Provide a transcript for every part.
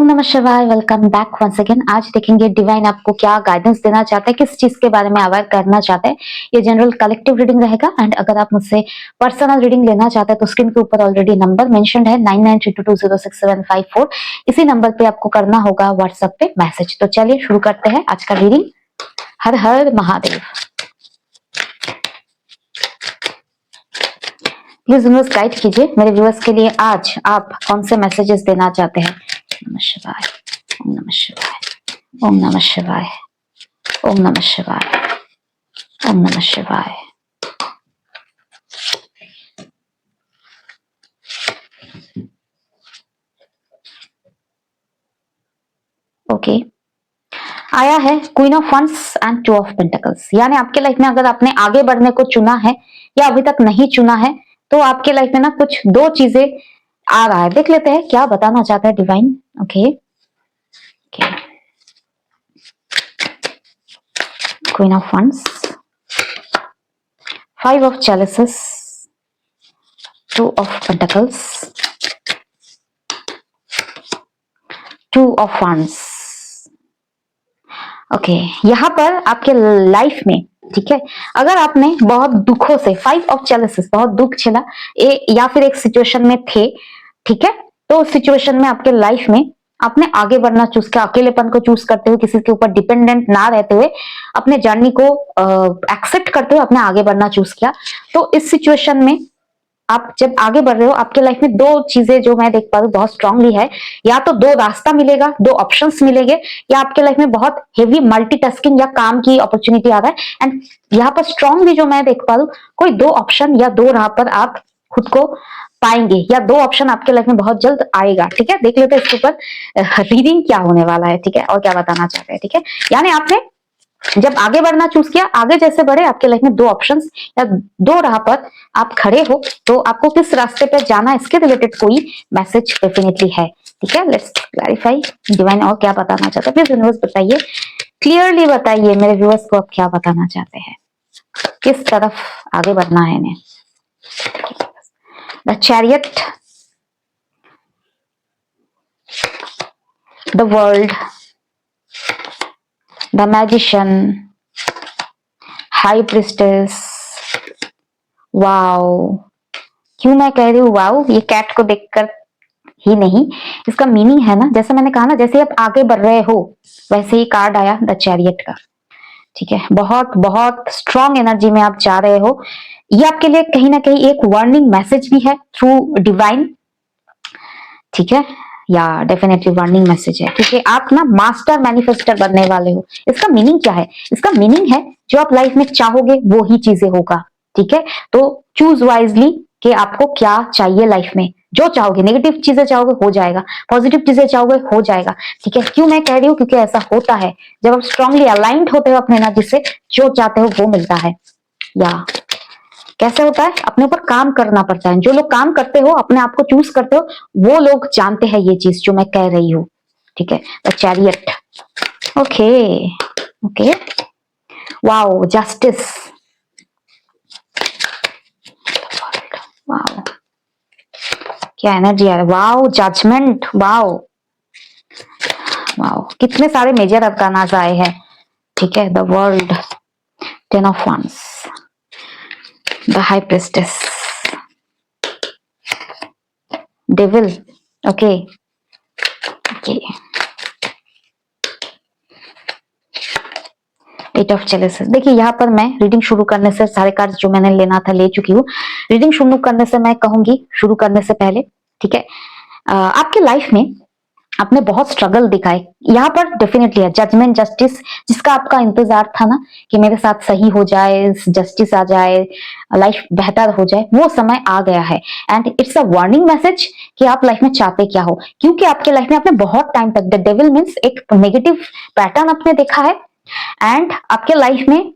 ओम नमः शिवाय। Welcome back once again. आज देखेंगे डिवाइन आपको क्या गाइडेंस देना चाहता है, किस चीज के बारे में अवेयर करना चाहते हैं। ये जनरल कलेक्टिव रीडिंग रहेगा एंड अगर आप मुझसे पर्सनल रीडिंग लेना चाहते हैं तो स्क्रीन के ऊपर ऑलरेडी नंबर मेंशन्ड है 9932206754। इसी नंबर पे आपको करना होगा व्हाट्सएप पे मैसेज। तो चलिए शुरू करते हैं आज का रीडिंग। हर हर महादेव। प्लीज यूनिवर्स गाइड कीजिए मेरे व्यूअर्स के लिए आज आप कौन से मैसेजेस देना चाहते हैं। नमः शिवाय, ओम नमः शिवाय, ओम नमः शिवाय, ओम नमः शिवाय, ओम नमः शिवाय। ओके, आया है queen of wands and two of pentacles. यानी आपके लाइफ में अगर आपने आगे बढ़ने को चुना है या अभी तक नहीं चुना है तो आपके लाइफ में ना कुछ दो चीजें आ रहा है। देख लेते हैं क्या बताना चाहता है divine. Okay, Queen of Wands, Five of Chalices, Two of Pentacles, Two of Wands। Okay, यहाँ पर आपके लाइफ में, ठीक है, अगर आपने बहुत दुखों से, फाइव ऑफ चैलिसेस, बहुत दुख झेला या फिर एक सिचुएशन में थे, ठीक है, तो उस सिचुएशन में आपके लाइफ में आपने आगे बढ़ना चूज किया, अकेलेपन को चूज करते हुए, किसी के ऊपर डिपेंडेंट ना रहते हुए, अपने जर्नी को एक्सेप्ट करते हुए आपने आगे बढ़ना चूज किया। तो इस सिचुएशन में आप जब आगे बढ़ रहे हो, आपके लाइफ में दो चीजें जो मैं देख पा रही हूँ बहुत स्ट्रांगली है। या तो दो रास्ता मिलेगा, दो ऑप्शंस मिलेंगे, या आपके लाइफ में बहुत हेवी मल्टीटास्किंग या काम की अपॉर्चुनिटी आ रहा है। एंड यहाँ पर स्ट्रांगली जो मैं देख पा रही हूँ, कोई दो ऑप्शन या दो राह पर आप खुद को पाएंगे, या दो ऑप्शन आपके लाइफ में बहुत जल्द आएगा। ठीक है, देख लेते हैं इसके ऊपर रीडिंग क्या होने वाला है, ठीक है, और क्या बताना चाहते हैं। ठीक है, यानी आपने जब आगे बढ़ना चूज किया, आगे जैसे बढ़े, आपके लाइफ में दो ऑप्शंस या दो राह पर आप खड़े हो, तो आपको किस रास्ते पर जाना है इसके रिलेटेड कोई मैसेज डेफिनेटली है। ठीक है, लेट्स क्लैरिफाई डिवाइन और क्या बताना चाहते हैं। प्लीज यूनिवर्स बताइए, क्लियरली बताइए मेरे व्यूअर्स को आप क्या बताना चाहते हैं, किस तरफ आगे बढ़ना है इन्हें। The chariot, the world, the magician, high priestess. Wow, क्यों मैं कह रही हूँ वाओ, ये कैट को देखकर ही नहीं, इसका मीनिंग है ना, जैसे मैंने कहा ना, जैसे आप आगे बढ़ रहे हो वैसे ही कार्ड आया द चैरियट का। ठीक है, बहुत बहुत स्ट्रॉन्ग एनर्जी में आप जा रहे हो। ये आपके लिए कहीं ना कहीं एक वार्निंग मैसेज भी है थ्रू डिवाइन। ठीक है, या डेफिनेटली वार्निंग मैसेज है, क्योंकि आप ना मास्टर मैनिफेस्टर बनने वाले हो। इसका मीनिंग क्या है? इसका मीनिंग है जो आप लाइफ में चाहोगे वो ही चीजें होगा। ठीक है, तो चूज वाइजली कि आपको क्या चाहिए लाइफ में। जो चाहोगे, नेगेटिव चीजें चाहोगे हो जाएगा, पॉजिटिव चीजें चाहोगे हो जाएगा। ठीक है, क्यों मैं कह रही हूँ, क्योंकि ऐसा होता है जब आप स्ट्रांगली अलाइंड होते हो अपने एनर्जी से, जो चाहते हो वो मिलता है। या कैसे होता है, अपने ऊपर काम करना पड़ता है। जो लोग काम करते हो, अपने आप को चूज करते हो, वो लोग जानते हैं ये चीज जो मैं कह रही हूँ। ठीक है, the chariot. Okay okay, wow, justice, wow, क्या एनर्जी है। वाओ, जजमेंट, वाओ वाओ, कितने सारे मेजर अरकानास आए हैं। ठीक है, the world, ten of wands, the high priestess, devil. Okay okay, eight of chalices. देखिए, यहाँ पर मैं रीडिंग शुरू करने से, सारे कार्ड जो मैंने लेना था ले चुकी हूँ। रीडिंग शुरू करने से मैं कहूंगी, शुरू करने से पहले, ठीक है, आपके लाइफ में आपने बहुत स्ट्रगल दिखाए। यहाँ पर डेफिनेटली है जजमेंट, जस्टिस, जिसका आपका इंतजार था ना कि मेरे साथ सही हो जाए, जस्टिस आ जाए, लाइफ बेहतर हो जाए, वो समय आ गया है। And it's a warning message कि आप लाइफ में चाहते क्या हो, क्योंकि आपके लाइफ में आपने बहुत टाइम तक, द डेविल मीन्स एक नेगेटिव पैटर्न आपने देखा है। एंड आपके लाइफ में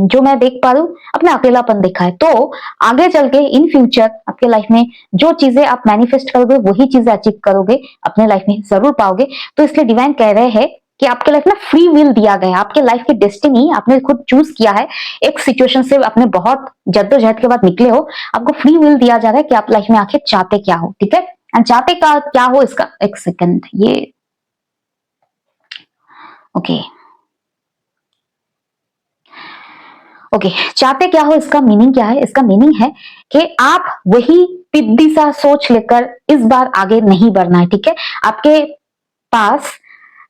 जो मैं देख पा रही हूँ, अपना अकेलापन देखा है। तो आगे चल के इन फ्यूचर आपके लाइफ में जो चीजें आप मैनिफेस्ट करोगे वही चीजें अचीव करोगे, अपने लाइफ में जरूर पाओगे। तो इसलिए डिवाइन कह रहे हैं कि आपके लाइफ में फ्री विल दिया गया है, आपके लाइफ की डेस्टिनी आपने खुद चूज किया है। एक सिचुएशन से आपने बहुत जद्दोजहद के बाद निकले हो, आपको फ्री विल दिया जा रहा है कि आप लाइफ में आखिर चाहते क्या हो। ठीक है, एंड चाहते का क्या हो, इसका एक सेकंड, ये ओके ओके चाहते क्या हो, इसका मीनिंग क्या है? इसका मीनिंग है कि आप वही पिद्दी सा सोच लेकर इस बार आगे नहीं बढ़ना है, ठीक है। आपके पास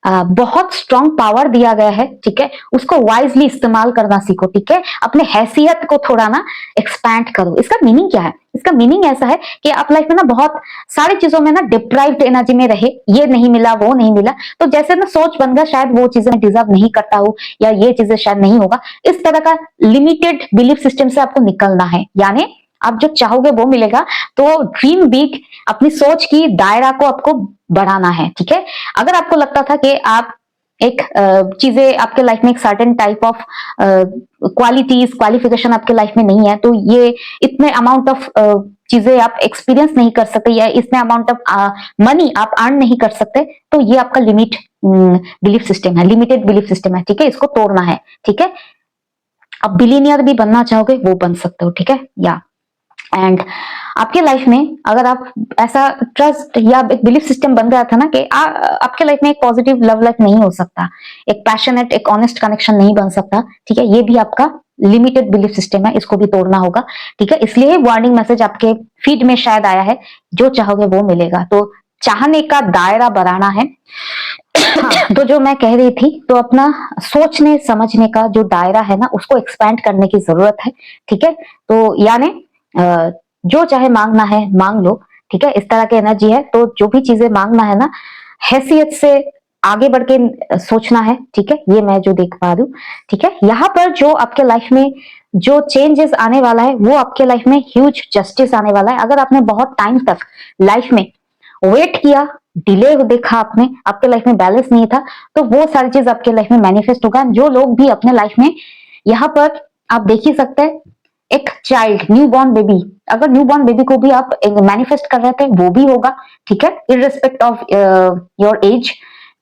बहुत स्ट्रॉन्ग पावर दिया गया है, ठीक है। उसको वाइजली इस्तेमाल करना सीखो, ठीक है। अपने हैसियत को थोड़ा ना एक्सपैंड करो। इसका मीनिंग क्या है? इसका मीनिंग ऐसा है कि आप लाइफ में ना बहुत सारी चीजों में ना डिप्राइव्ड एनर्जी में रहे, ये नहीं मिला वो नहीं मिला, तो जैसे ना सोच बन गया शायद वो चीजें मैं डिजर्व नहीं करता हूँ या ये चीजें शायद नहीं होगा। इस तरह का लिमिटेड बिलीफ सिस्टम से आपको निकलना है, यानी आप जो चाहोगे वो मिलेगा। तो ड्रीम बिग, अपनी सोच की दायरा को आपको बढ़ाना है, ठीक है। अगर आपको लगता था कि आप एक चीजें आपके लाइफ में एक certain type of qualities qualification आपके लाइफ में नहीं है, तो ये इतने अमाउंट ऑफ चीजें आप एक्सपीरियंस नहीं कर सकते या इतने अमाउंट ऑफ मनी आप अर्न नहीं कर सकते, तो ये आपका लिमिट बिलीफ सिस्टम है, लिमिटेड बिलीफ सिस्टम है, ठीक है। इसको तोड़ना है, ठीक है। आप बिलियनियर भी बनना चाहोगे वो बन सकते हो, ठीक है। या एंड आपके लाइफ में अगर आप ऐसा ट्रस्ट या एक बिलीफ सिस्टम बन गया था ना कि आपके लाइफ में एक पॉजिटिव लव लाइफ नहीं हो सकता, एक पैशनेट एक ऑनेस्ट कनेक्शन नहीं बन सकता, ठीक है। ये भी आपका लिमिटेड बिलीफ सिस्टम है, इसको भी तोड़ना होगा, ठीक है। इसलिए वार्निंग मैसेज आपके फीड में शायद आया है, जो चाहोगे वो मिलेगा। तो चाहने का दायरा बढ़ाना है। हाँ, तो जो मैं कह रही थी, तो अपना सोचने समझने का जो दायरा है ना उसको एक्सपैंड करने की जरूरत है, ठीक है। तो यानी जो चाहे मांगना है मांग लो, ठीक है। इस तरह की एनर्जी है, तो जो भी चीजें मांगना है ना हैसियत से आगे बढ़ के सोचना है, ठीक है। ये मैं जो देख पा रही हूँ, ठीक है। यहाँ पर जो आपके लाइफ में जो चेंजेस आने वाला है वो आपके लाइफ में ह्यूज जस्टिस आने वाला है। अगर आपने बहुत टाइम तक लाइफ में वेट किया, डिले देखा आपने, आपके लाइफ में बैलेंस नहीं था, तो वो सारी चीज आपके लाइफ में मैनिफेस्ट होगा। जो लोग भी अपने लाइफ में यहाँ पर आप देख ही सकते हैं, एक चाइल्ड न्यू बॉर्न बेबी, अगर न्यू बॉर्न बेबी को भी आप मैनिफेस्ट कर रहे थे वो भी होगा, ठीक है, इररिस्पेक्ट ऑफ योर एज,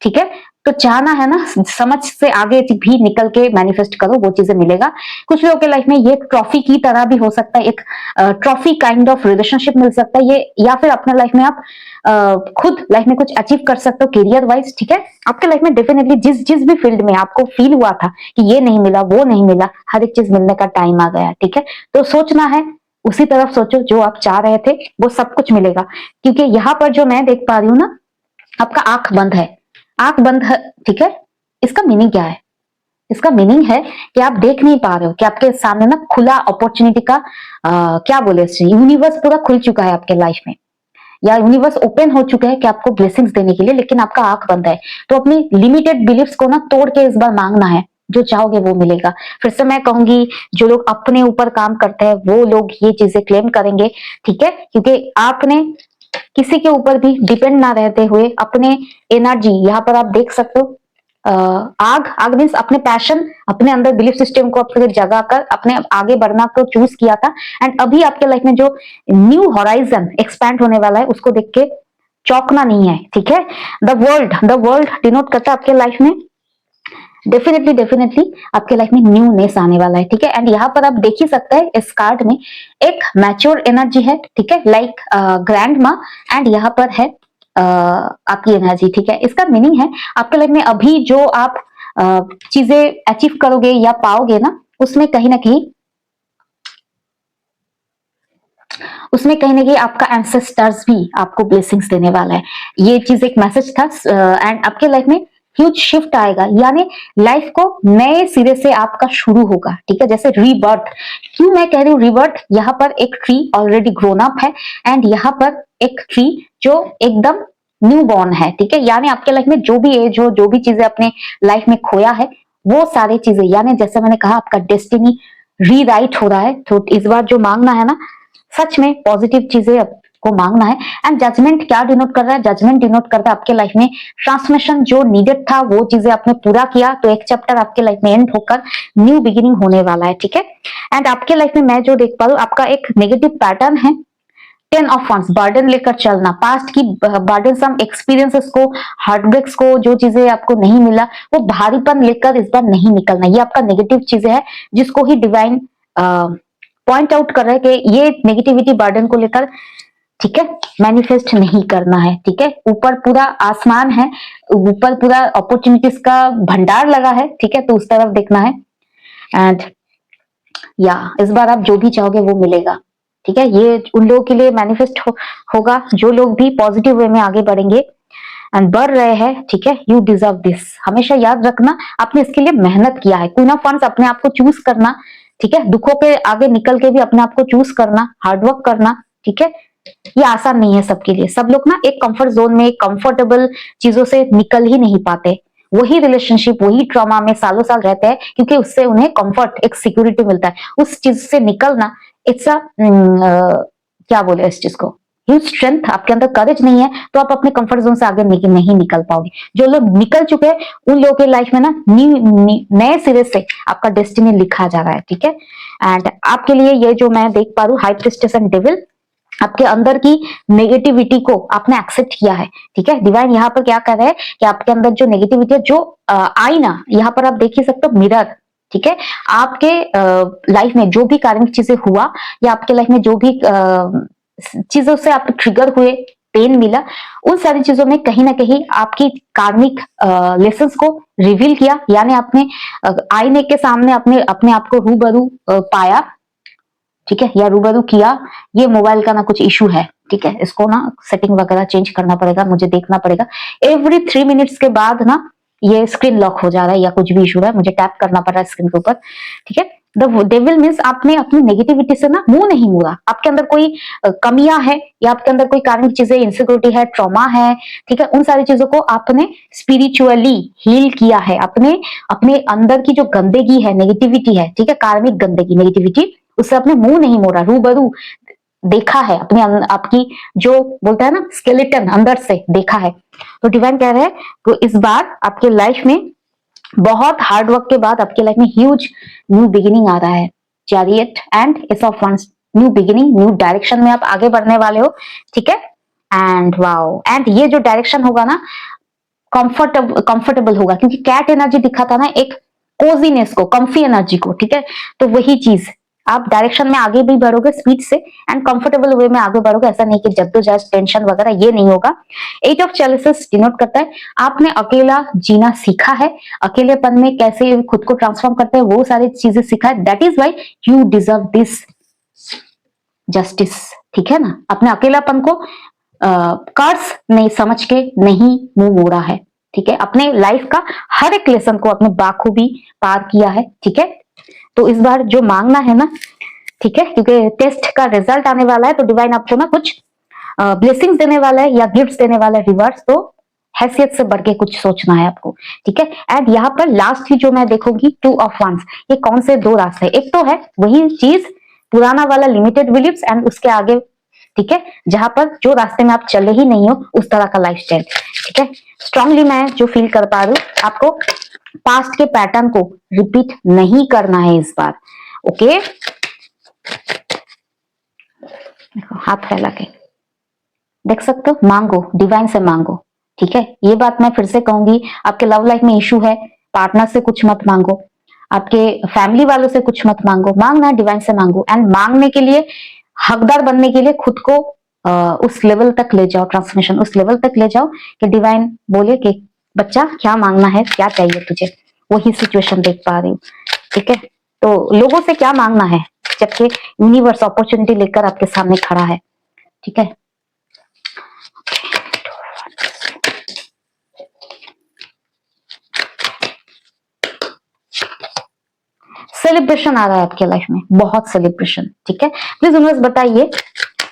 ठीक है। तो चाहना है ना, समझ से आगे भी निकल के मैनिफेस्ट करो, वो चीजें मिलेगा। कुछ लोगों के लाइफ में ये ट्रॉफी की तरह भी हो सकता है, एक ट्रॉफी काइंड ऑफ रिलेशनशिप मिल सकता है ये, या फिर अपने लाइफ में आप खुद लाइफ में कुछ अचीव कर सकते हो करियर वाइज, ठीक है। आपके लाइफ में डेफिनेटली जिस जिस भी फील्ड में आपको फील हुआ था कि ये नहीं मिला वो नहीं मिला, हर एक चीज मिलने का टाइम आ गया, ठीक है। तो सोचना है, उसी तरफ सोचो, जो आप चाह रहे थे वो सब कुछ मिलेगा। क्योंकि यहाँ पर जो मैं देख पा रही हूँ ना, आपका आंख बंद है, आंख बंद है, ठीक है। इसका मीनिंग क्या है? इसका मीनिंग है कि आप देख नहीं पा रहे हो कि आपके सामने ना खुला अपॉर्चुनिटी का क्या बोले, यूनिवर्स पूरा खुल चुका है आपके लाइफ में, या यूनिवर्स ओपन हो चुका है कि आपको ब्लेसिंग्स देने के लिए, लेकिन आपका आंख बंद है। तो अपनी लिमिटेड बिलीफ्स को ना तोड़ के इस बार मांगना है, जो चाहोगे वो मिलेगा। फिर से मैं कहूंगी, जो लोग अपने ऊपर काम करते हैं वो लोग ये चीजें क्लेम करेंगे, ठीक है। क्योंकि आपने किसी के ऊपर भी डिपेंड ना रहते हुए अपने एनर्जी, यहाँ पर आप देख सकते हो, आग आग मीन्स अपने पैशन, अपने अंदर बिलीफ सिस्टम को अपने जगा कर अपने आगे बढ़ना को चूज किया था। एंड अभी आपके लाइफ में जो न्यू हॉराइजन एक्सपैंड होने वाला है उसको देख के चौंकना नहीं है, ठीक है। द वर्ल्ड डिनोट करता है आपके लाइफ में डेफिनेटली आपके लाइफ में न्यूनेस आने वाला है, ठीक है। एंड यहाँ पर आप देख ही सकते हैं इस कार्ड में एक मैच्योर एनर्जी है, ठीक है, लाइक ग्रैंड माँ, एंड यहाँ पर है आपकी एनर्जी, ठीक है। इसका मीनिंग है आपके लाइफ में अभी जो आप चीजें अचीव करोगे या पाओगे ना, उसमें कहीं ना कहीं आपका एंसेस्टर्स भी आपको ब्लेसिंग्स देने वाला है। ये चीज एक मैसेज था। एंड आपके लाइफ में ह्यूज शिफ्ट आएगा, यानी लाइफ को नए सिरे से आपका शुरू होगा, ठीक है। जैसे रीबर्थ, क्यों मैं कह रही हूँ रीबर्थ, यहाँ पर एक ट्री ऑलरेडी ग्रोन अप है, एंड यहाँ पर एक ट्री जो एकदम न्यू बॉर्न है, ठीक है। यानी आपके लाइफ में जो भी एज हो, जो भी चीजें अपने लाइफ में खोया है, वो सारी चीजें, यानी जैसे मैंने कहा आपका डेस्टिनी रीराइट हो रहा है। तो इस बार जो मांगना है ना, सच में पॉजिटिव चीजें को मांगना है। एंड जजमेंट क्या डिनोट कर रहा है? जजमेंट डिनोट करता है आपके लाइफ में ट्रांसफॉर्मेशन, जो नीडेड था वो चीजें आपने पूरा किया, तो एक चैप्टर आपके लाइफ में एंड होकर न्यू बिगिनिंग होने वाला है, ठीक है। एंड आपके लाइफ में मैं जो देख पा रही हूँ, आपका एक नेगेटिव पैटर्न है 10 ऑफ वंस, बर्डन लेकर चलना, पास्ट की बर्डनसम एक्सपीरियंसेस को, हार्टब्रेक्स को, जो चीजें आपको नहीं मिला वो भारीपन लेकर इस बार नहीं निकलना। ये आपका नेगेटिव चीजें है, जिसको ही डिवाइन पॉइंट आउट कर रहा है कि ये नेगेटिविटी बर्डन को लेकर ठीक है, मैनिफेस्ट नहीं करना है। ठीक है, ऊपर पूरा आसमान है, ऊपर पूरा अपॉर्चुनिटीज का भंडार लगा है। ठीक है, तो उस तरफ देखना है। एंड या इस बार आप जो भी चाहोगे वो मिलेगा। ठीक है, ये उन लोगों के लिए मैनिफेस्ट होगा जो लोग भी पॉजिटिव वे में आगे बढ़ेंगे एंड बढ़ रहे हैं। ठीक है, यू डिजर्व दिस। हमेशा याद रखना आपने इसके लिए मेहनत किया है। क्वीन ऑफ वांड्स, अपने आप को चूज करना। ठीक है, दुखों के आगे निकल के भी अपने आप को चूज करना, हार्डवर्क करना। ठीक है, ये आसान नहीं है सबके लिए। सब लोग ना एक कंफर्ट जोन में, कंफर्टेबल चीजों से निकल ही नहीं पाते। वही रिलेशनशिप, वही ट्रॉमा में सालों साल रहते हैं क्योंकि उससे उन्हें कंफर्ट, एक सिक्योरिटी मिलता है। उस चीज से निकलना इट्स अ क्या बोले इस चीज को, ह्यूज स्ट्रेंथ। आपके अंदर करेज नहीं है तो आप अपने कंफर्ट जोन से आगे नहीं निकल पाओगे। जो लोग निकल चुके हैं उन लोगों के लाइफ में ना नए सिरे से आपका डेस्टिनी लिखा जा रहा है। ठीक है, एंड आपके लिए ये जो मैं देख पा रही हूँ, हाई प्रीस्टेस एंड डेविल, आपके अंदर की नेगेटिविटी को आपने एक्सेप्ट किया है। ठीक है, डिवाइन यहाँ पर क्या कर रहा है कि आपके अंदर जो नेगेटिविटी है, जो आईना, यहाँ पर आप देख ही सकते हो, मिरर। ठीक है, आपके लाइफ में जो भी कार्मिक चीजें हुआ या आपके लाइफ में जो भी चीजों से आप ट्रिगर हुए, पेन मिला, उन सारी चीजों में कहीं ना कहीं आपकी कार्मिक लेसन्स को रिवील किया। यानी आपने आईने के सामने अपने आप को रूबरू पाया। ठीक है, या रूबरू किया। ये मोबाइल का ना कुछ इशू है। ठीक है, इसको ना सेटिंग वगैरह चेंज करना पड़ेगा, मुझे देखना पड़ेगा। एवरी 3 मिनट्स के बाद ना ये स्क्रीन लॉक हो जा रहा है या कुछ भी इशू है, मुझे टैप करना पड़ रहा है स्क्रीन के ऊपर। ठीक है, द डेविल मीन्स आपने अपनी नेगेटिविटी से ना मुंह नहीं मोड़ा। आपके अंदर कोई कमियां है या आपके अंदर कोई कार्मिक चीजें, इंसिक्योरिटी है, ट्रॉमा है। ठीक है, उन सारी चीजों को आपने स्पिरिचुअली हील किया है। अपने अंदर की जो गंदगी है, नेगेटिविटी है, ठीक है, कार्मिक गंदगी, नेगेटिविटी, उससे अपने मुंह नहीं मोड़ा, रूबरू देखा है। अपने आपकी जो बोलता है ना स्केलेटन, अंदर से देखा है। तो डिवाइन कह रहे हैं तो इस बार आपके लाइफ में बहुत हार्ड वर्क के बाद आपके लाइफ में ह्यूज न्यू बिगिनिंग आ रहा है। Chariot and ace of wands, new beginning, new direction में आप आगे बढ़ने वाले हो। ठीक है, एंड वाओ, एंड ये जो डायरेक्शन होगा ना कंफर्टेबल होगा, क्योंकि कैट एनर्जी दिखा था ना, एक कोजीनेस को, कंफी एनर्जी को। ठीक है, तो वही चीज आप डायरेक्शन में आगे भी बढ़ोगे स्पीड से एंड कंफर्टेबल वे में आगे बढ़ोगे। ऐसा नहीं कि जद्दोजहद, टेंशन वगैरह, ये नहीं होगा। 8 ऑफ चैलिसेस डिनोट करता है आपने अकेला जीना सीखा है। अकेलेपन में कैसे खुद को ट्रांसफॉर्म करते हैं वो सारी चीजें सीखा है। That is why you deserve this justice. ठीक है ना, अपने अकेलापन को कर्ज नहीं समझ के नहीं मुंह मोड़ा है। ठीक है, अपने लाइफ का हर एक लेसन को अपने बाखूबी पार किया है। ठीक है, तो इस बार जो मांगना है ना, ठीक है, क्योंकि टेस्ट का रिजल्ट आने वाला है तो डिवाइन आपको ना कुछ ब्लेसिंग्स देने वाला है या गिफ्ट्स देने वाला है रिवर्स। तो हैसियत से बढ़ के कुछ सोचना है आपको। ठीक है, एंड यहाँ पर लास्ट ही जो मैं देखूंगी 2 ऑफ वंस, ये कौन से 2 रास्ते, एक तो है वही चीज पुराना वाला लिमिटेड बिलीव्स एंड उसके आगे, ठीक है, जहां पर जो रास्ते में आप चले ही नहीं हो उस तरह का लाइफस्टाइल। ठीक है, स्ट्रांगली मैं जो फील कर पा रही हूँ, आपको पास्ट के पैटर्न को रिपीट नहीं करना है इस बार। ओके, देखो हाथ फैला के देख सकते हो, मांगो, डिवाइन से मांगो। ठीक है, ये बात मैं फिर से कहूंगी, आपके लव लाइफ में इशू है, पार्टनर से कुछ मत मांगो, आपके फैमिली वालों से कुछ मत मांगो, मांगना डिवाइन से मांगो। एंड मांगने के लिए, हकदार बनने के लिए खुद को उस लेवल तक ले जाओ, ट्रांसफॉर्मेशन उस लेवल तक ले जाओ कि डिवाइन बोले कि बच्चा क्या मांगना है, क्या चाहिए तुझे, वही सिचुएशन देख पा रही हूँ। ठीक है, तो लोगों से क्या मांगना है जबकि यूनिवर्स अपॉर्चुनिटी लेकर आपके सामने खड़ा है। ठीक है, सेलिब्रेशन आ रहा है आपके लाइफ में, बहुत सेलिब्रेशन। ठीक है, प्लीज यूनिवर्स बताइए,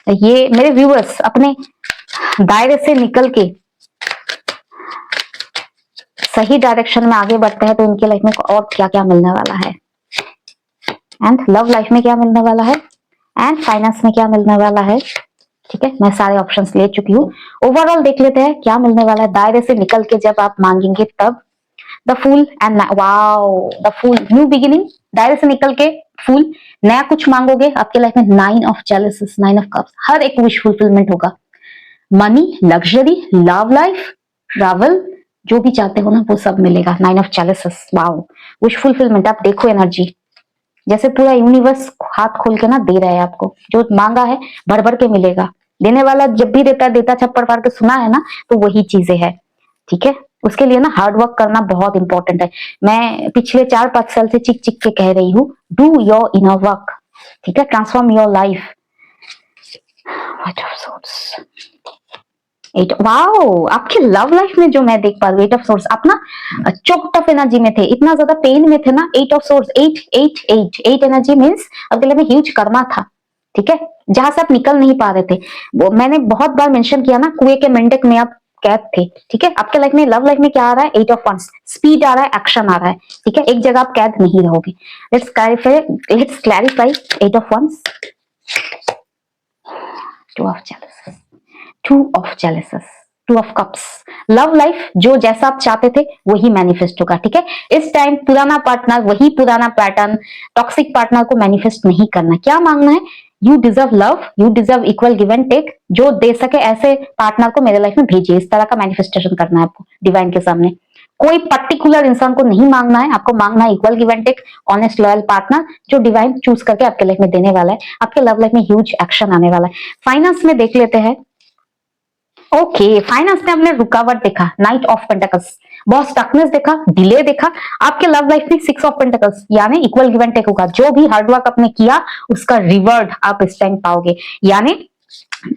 ये मेरे व्यूअर्स अपने दायरे से निकल के सही डायरेक्शन में आगे बढ़ते हैं तो उनकी लाइफ में और क्या क्या मिलने वाला है, एंड लव लाइफ में क्या मिलने वाला है, एंड फाइनेंस में क्या मिलने वाला है। ठीक है, मैं सारे ऑप्शंस ले चुकी हूँ। ओवरऑल देख लेते हैं क्या मिलने वाला है दायरे से निकल के जब आप मांगेंगे तब। The fool and wow, the fool, new beginning, दायरे से निकल के फूल, नया कुछ मांगोगे आपके लाइफ में। 9 ऑफ चैलिसेस, 9 ऑफ कप्स, हर एक विश फुलफिलमेंट होगा। Money, luxury, love life, travel, जो भी चाहते हो ना वो सब मिलेगा। 9 ऑफ चैलिसेस, वाओ, विश फुलफिलमेंट। आप देखो एनर्जी, जैसे पूरा यूनिवर्स हाथ खोल के ना दे रहा है आपको, जो मांगा है भर भर के मिलेगा। देने वाला जब भी देता है, देता छप्पर फाड़ के, सुना है ना, तो वही चीजें है, ठीक है। उसके लिए ना हार्ड वर्क करना बहुत इंपॉर्टेंट है। मैं पिछले 4-5 साल से चिक चिक के कह रही हूँ, डू योर इनर वर्क, ठीक है, ट्रांसफॉर्म योर लाइफ। वाओ, आपकी लव लाइफ में जो मैं देख पा रही हूँ, 8 ऑफ सोर्स, आप ना चोक्ड ऑफ एनर्जी में थे, इतना ज्यादा पेन में थे ना। 8 ऑफ सोर्स, 8 एनर्जी मीन्स आपके लिए में ह्यूज कर्मा था, ठीक है, जहां से आप निकल नहीं पा रहे थे। वो मैंने बहुत बार मेंशन किया ना, कुएं के मेंढक में आप कैद थे, ठीक है। आपके लाइफ में, लव लाइफ में क्या आ रहा है? 8 ऑफ वंस, स्पीड आ रहा है, एक्शन आ रहा है, ठीक है। एक जगह आप कैद नहीं रहोगे। Let's clarify 8 of wands, 2 of chalices, 2 of chalices, 2 of cups. Love life जो जैसा आप चाहते थे वही मैनिफेस्ट होगा, ठीक है। इस टाइम पुराना पार्टनर, वही पुराना पैटर्न, टॉक्सिक पार्टनर को मैनिफेस्ट नहीं करना। क्या मांगना है? You deserve love, you deserve equal give and take. जो दे सके ऐसे पार्टनर को मेरे लाइफ में भेजिए। इस तरह का मैनिफेस्टेशन करना है आपको डिवाइन के सामने। कोई पर्टिकुलर इंसान को नहीं मांगना है, आपको मांगना है equal give and take, honest loyal partner जो डिवाइन चूज करके आपके लाइफ में देने वाला है। आपके लव लाइफ में ह्यूज एक्शन आने वाला है। फाइनेंस में देख लेते हैं। ओके, फाइनेंस में आपने रुकावट देखा, नाइट ऑफ पेंटिकल्स, बहुत स्टकनेस देखा, डिले देखा। आपके लव लाइफ में 6 ऑफ पेंटिकल्स, यानी इक्वल गिव एंड टेक होगा। जो भी हार्डवर्क आपने किया उसका रिवॉर्ड आप इस टाइम पाओगे। यानी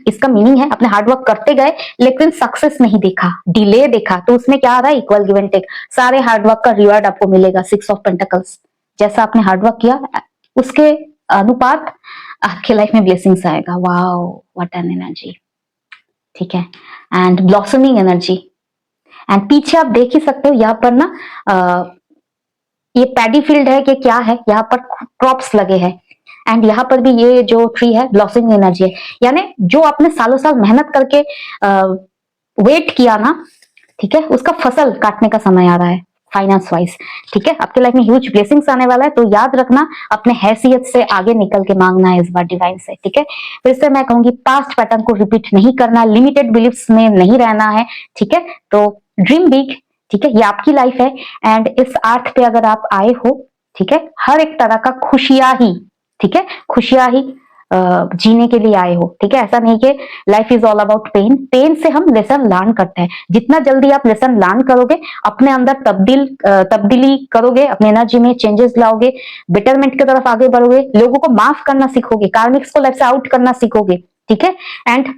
इसका मीनिंग है अपने हार्डवर्क करते गए लेकिन सक्सेस नहीं देखा, डिले देखा, तो उसमें क्या आ रहा है? Equal give and take. सारे हार्डवर्क का रिवॉर्ड आपको मिलेगा। 6 ऑफ पेंटिकल्स, जैसा आपने हार्डवर्क किया उसके अनुपात आपके लाइफ में ब्लेसिंग्स आएगा। वाओ, व्हाट एन एनर्जी, ठीक है। And blossoming energy. एंड पीछे आप देख ही सकते हो, यहाँ पर ना ये पैडी फील्ड है कि क्या है, यहाँ पर क्रॉप्स लगे हैं। एंड यहाँ पर भी ये जो ट्री है ब्लॉसमिंग एनर्जी है, यानी जो आपने सालों साल मेहनत करके वेट किया ना, ठीक है, उसका फसल काटने का समय आ रहा है फाइनेंस वाइज, ठीक है। आपके लाइफ में ह्यूज ब्लेसिंग्स आने वाला है, तो याद रखना अपने हैसियत से आगे निकल के मांगना है इस बार डिवाइन से, ठीक है। फिर से मैं कहूंगी पास्ट पैटर्न को रिपीट नहीं करना, लिमिटेड बिलीफ्स में नहीं रहना है, ठीक है। तो ड्रीम बिग, ठीक है, ये आपकी लाइफ है। एंड इस अर्थ पे अगर आप आए हो, ठीक है, हर एक तरह का खुशियां ही, ठीक है, खुशियां ही जीने के लिए आए हो, ठीक है। ऐसा नहीं कि life is all about pain. Pain से हम लेसन लर्न करते हैं। जितना जल्दी आप लेसन लर्न करोगे, अपने अंदर तब्दीली करोगे, अपने एनर्जी में चेंजेस लाओगे, बेटरमेंट की तरफ आगे बढ़ोगे, लोगों को माफ करना सीखोगे, कार्मिक्स को लाइफ से आउट करना सीखोगे, ठीक है। एंड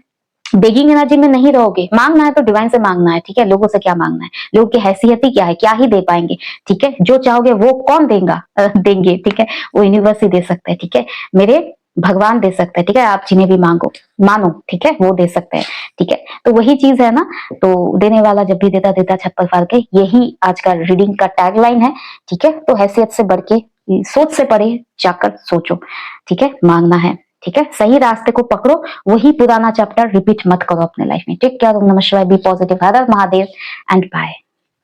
बेगिंग एनर्जी में नहीं रहोगे। मांगना है तो डिवाइन से मांगना है, ठीक है। लोगों से क्या मांगना है? लोगों की हैसियत ही क्या है, क्या ही दे पाएंगे, ठीक है। जो चाहोगे वो कौन देगा देंगे, ठीक है, वो यूनिवर्स ही दे सकते हैं, ठीक है। मेरे भगवान दे सकते हैं, ठीक है। आप जिन्हें भी मानो, ठीक है, वो दे सकते हैं, ठीक है। तो वही चीज है ना, तो देने वाला जब भी देता देता छप्पर फाड़ के, यही आज का रीडिंग का टैगलाइन है, ठीक है। तो हैसियत से बढ़ के, सोच से परे जाकर सोचो, ठीक है, मांगना है, ठीक है। सही रास्ते को पकड़ो, वही पुराना चैप्टर रिपीट मत करो अपने लाइफ में। टेक केयर, ओम नमः शिवाय, बी पॉजिटिव, हर हर महादेव एंड बाय।